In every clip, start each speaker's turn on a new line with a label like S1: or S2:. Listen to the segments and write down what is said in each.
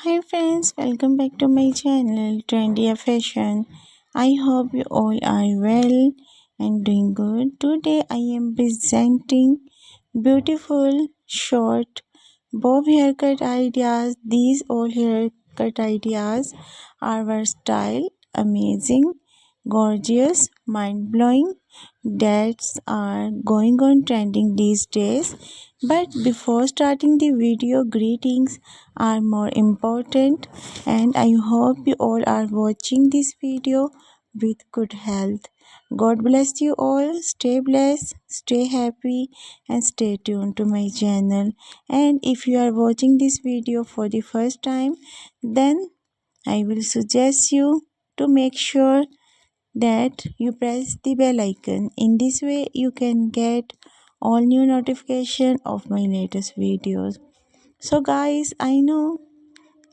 S1: Hi friends, welcome back to my channel Trendy Fashion. I hope you all are well and doing good. Today I am presenting beautiful short bob haircut ideas. These all haircut ideas are versatile, amazing, gorgeous, mind-blowing that are going on trending these days. But before starting the video, greetings are more important, and I hope you all are watching this video with good health. God bless you all. Stay blessed, stay happy, and stay tuned to my channel. And if you are watching this video for the first time, then I will suggest you to make sure that you press the bell icon. In this way you can get all new notification of my latest videos. So guys, I know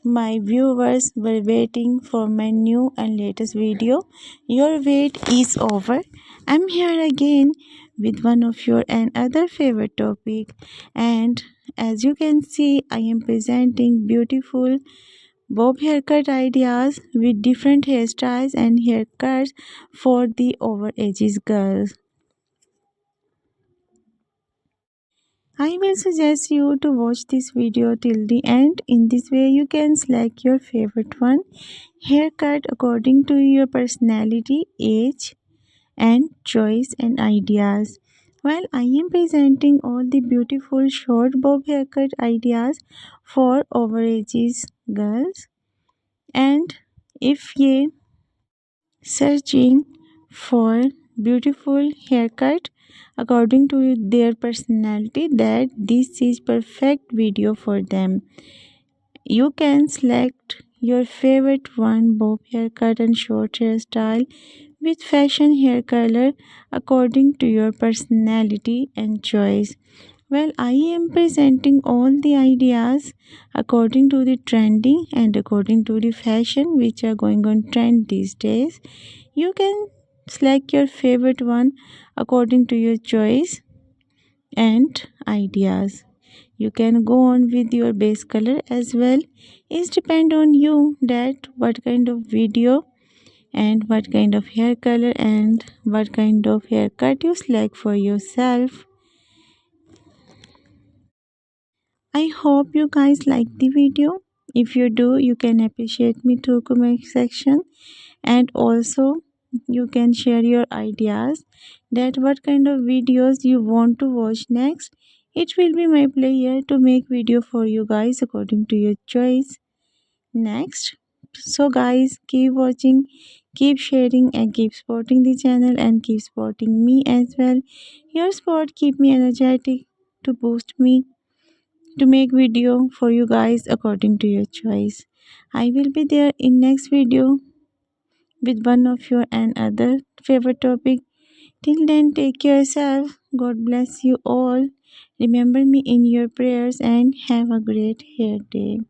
S1: my viewers were waiting for my new and latest video. Your wait is over. I'm here again with one of your and other favorite topic, and as you can see I am presenting beautiful bob haircut ideas with different hairstyles and haircuts for the overages girls. I will suggest you to watch this video till the end. In this way you can select your favorite one haircut according to your personality, age and choice and ideas. While I am presenting all the beautiful short bob haircut ideas for overages girls, and if ye searching for beautiful haircut according to their personality, that this is perfect video for them. You can select your favorite one bob haircut and short hairstyle with fashion hair color according to your personality and choice. Well, I am presenting all the ideas according to the trending and according to the fashion which are going on trend these days. You can select your favorite one according to your choice and ideas. You can go on with your base color as well. It's depend on you that what kind of video and what kind of hair color and what kind of haircut you select for yourself. I hope you guys like the video. If you do, you can appreciate me through comment section, and also you can share your ideas that what kind of videos you want to watch next. It will be my pleasure to make video for you guys according to your choice next. So guys, keep watching, keep sharing and keep supporting the channel and keep supporting me as well. Your support keep me energetic to boost me to make video for you guys according to your choice. I will be there in next video with one of your and other favorite topic. Till then, take care yourself. God bless you all. Remember me in your prayers and have a great hair day.